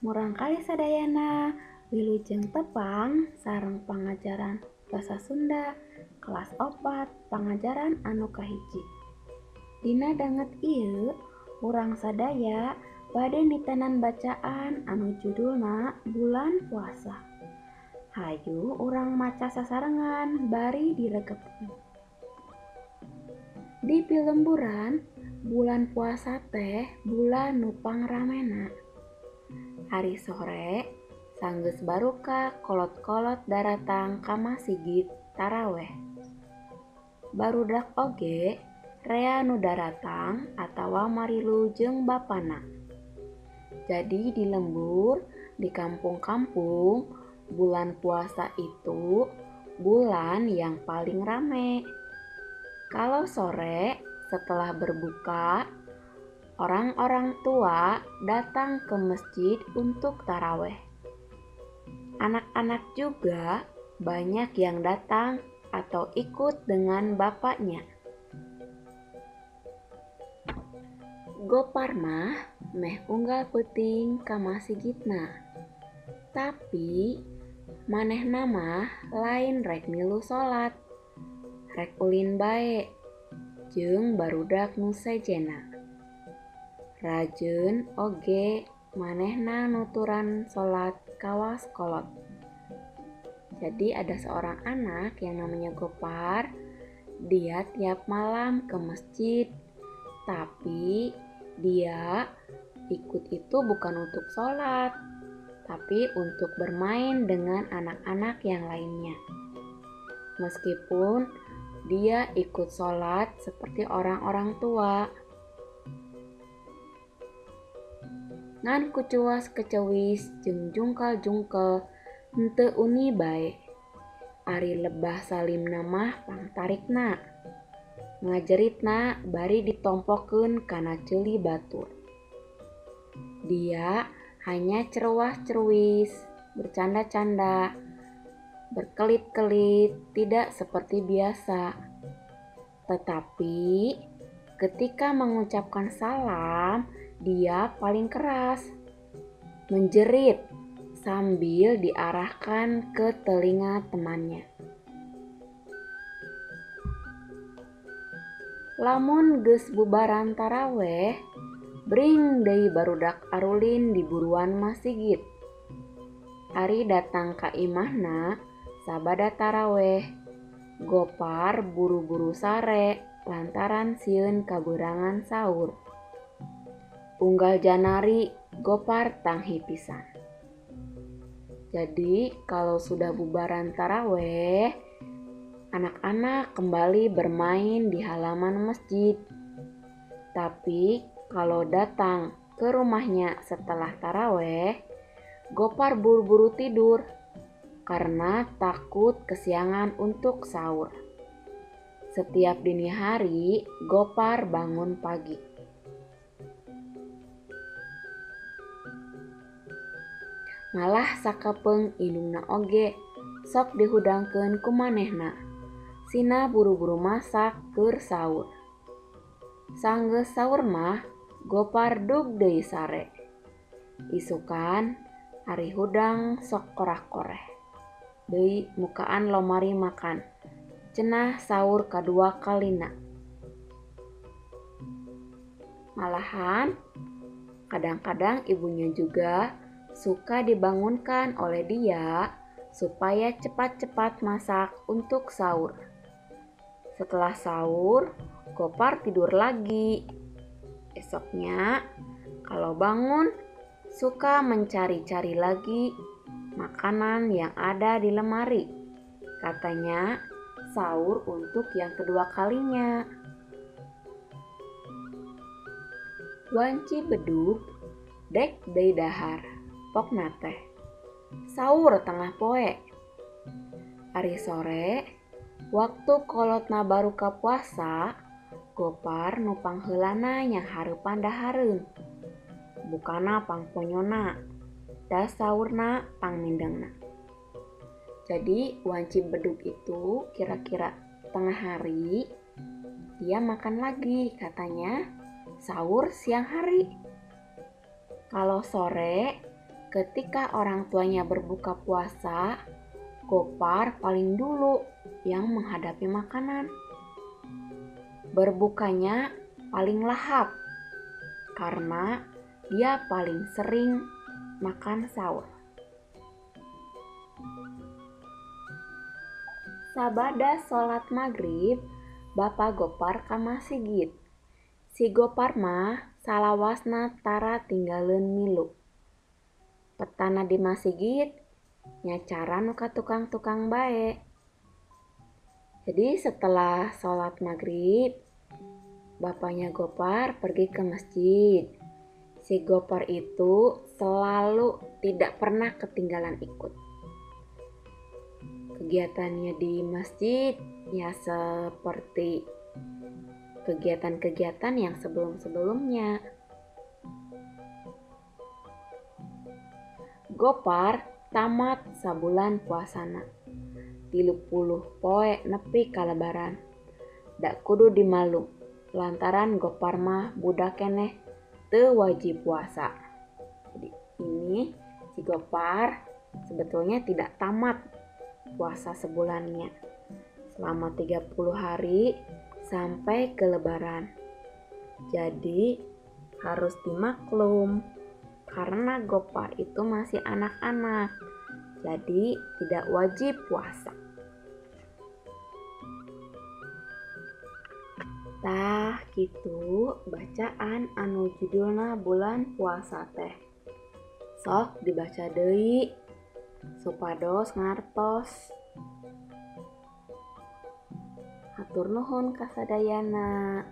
Murangkalih sadayana, wilujeng tepang sareng pangajaran basa Sunda kelas 4 pangajaran anu kahiji. Dina danget ieu urang sadaya bade nitenan bacaan anu judulna Bulan Puasa. Hayu urang maca sasarengan bari diregepkeun. Di pilemburan bulan puasa teh bulan nu pangramena. Hari sore sanggeus baruka kolot-kolot daratang ka masjid taraweh. Barudak oge rea nu daratang atawa marilu jeung bapana. Jadi di lembur di kampung-kampung bulan puasa itu bulan yang paling rame. Kalau sore setelah berbuka, orang-orang tua datang ke masjid untuk taraweh. Anak-anak juga banyak yang datang atau ikut dengan bapaknya. Gopar mah meh unggal peuting ka masjidna. Tapi manehna mah lain rek milu salat, rek ulin bae jeung barudak nu sejena. Rajeun oge manehna nuturan salat kawas kolot. Jadi ada seorang anak yang namanya Gopar. Dia tiap malam ke masjid, tapi dia ikut itu bukan untuk sholat, tapi untuk bermain dengan anak-anak yang lainnya. Meskipun dia ikut sholat seperti orang-orang tua. Ngan kucuas kecewis jeung jungkal-jungkel henteu uni bae. Ari lebah salimna mah pangtarikna. Ngajeritna bari ditompokeun kana ceuli batur. Dia hanya ceruas-ceruis, bercanda-canda, berkelit-kelit, tidak seperti biasa. Tetapi ketika mengucapkan salam, dia paling keras, menjerit sambil diarahkan ke telinga temannya. Lamun geus bubaran taraweh, bring deui barudak arulin di buruan masjid. Ari datang ka imahna sabada taraweh, Gopar buru-buru sare lantaran sieun kaberangan saur. Unggal janari Gopar tanghi pisan. Jadi kalau sudah bubaran taraweh, anak-anak kembali bermain di halaman masjid. Tapi kalau datang ke rumahnya setelah taraweh, Gopar buru-buru tidur karena takut kesiangan untuk sahur. Setiap dini hari, Gopar bangun pagi. Malah sakapeung indungna oge sok dihudangkeun ku manehna. Sina buru-buru masak keur sahur. Sanggeus sahur mah Gopar dug deui sare. Isukan ari hudang sok korah-koreh deui mukaan lomari makan. Cenah sahur kadua kalina. Malahan kadang-kadang ibunya juga suka dibangunkan oleh dia supaya cepat-cepat masak untuk sahur. Setelah sahur, Gopar tidur lagi. Esoknya, kalau bangun, suka mencari-cari lagi makanan yang ada di lemari. Katanya, sahur untuk yang kedua kalinya. Wanci bedug, dek deui dahar. Pokna teh sahur tengah poe. Ari sore waktu kolotna baruka puasa, Gopar nupang heulana yang hareupan dahareun. Bukana pangponyona, da sahurna pangmindengna. Jadi wanci bedug itu kira-kira tengah hari dia makan lagi, katanya sahur siang hari. Kalau sore, ketika orang tuanya berbuka puasa, Gopar paling dulu yang menghadapi makanan. Berbukanya paling lahap karena dia paling sering makan sahur. Sabada sholat maghrib, Bapak Gopar ka masjid. Si Gopar mah salawasna tara tinggalin milu. Petana di masjid nyacara nu ka tukang-tukang bae. Jadi setelah sholat maghrib, bapaknya Gopar pergi ke masjid. Si Gopar itu selalu tidak pernah ketinggalan ikut. Kegiatannya di masjid ya seperti kegiatan-kegiatan yang sebelum-sebelumnya. Gopar tamat sabulan puasana. 30 poe nepi ka lebaran. Da kudu dimalu lantaran Gopar mah budak keneh teu wajib puasa. Jadi ini si Gopar sebetulnya tidak tamat puasa sebulannya selama 30 hari sampai ke lebaran. Jadi harus dimaklum karena Gopar itu masih anak-anak. Jadi tidak wajib puasa. Tah gitu bacaan anu judulna bulan puasa teh. Sok dibaca deui supados ngartos. Hatur nuhun kasadayana.